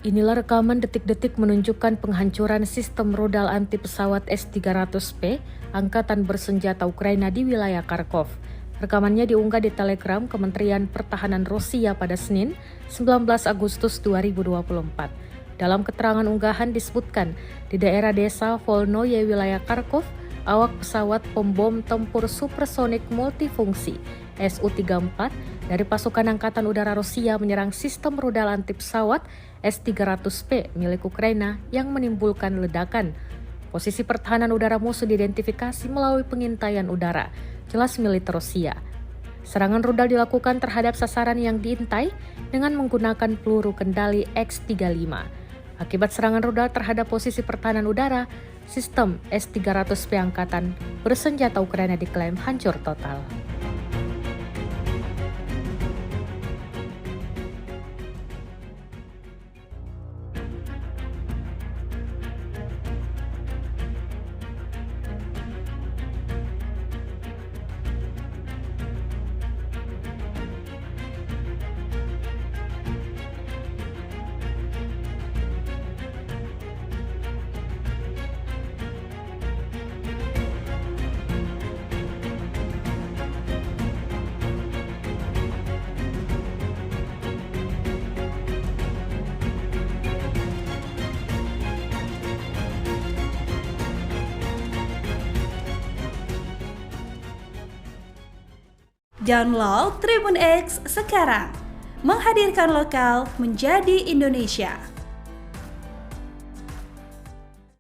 Inilah rekaman detik-detik menunjukkan penghancuran sistem rudal anti pesawat S-300P Angkatan Bersenjata Ukraina di wilayah Kharkov. Rekamannya diunggah di Telegram Kementerian Pertahanan Rusia pada Senin, 19 Agustus 2024. Dalam keterangan unggahan disebutkan, di daerah desa Volnoye wilayah Kharkov, awak pesawat pembom tempur supersonik multifungsi Su-34 dari pasukan Angkatan Udara Rusia menyerang sistem rudal anti pesawat S-300P milik Ukraina yang menimbulkan ledakan. Posisi pertahanan udara musuh diidentifikasi melalui pengintaian udara, jelas militer Rusia. Serangan rudal dilakukan terhadap sasaran yang diintai dengan menggunakan peluru kendali X-35. Akibat serangan rudal terhadap posisi pertahanan udara, sistem S-300P Angkatan Bersenjata Ukraina diklaim hancur total. Download Tribun X sekarang, menghadirkan lokal menjadi Indonesia.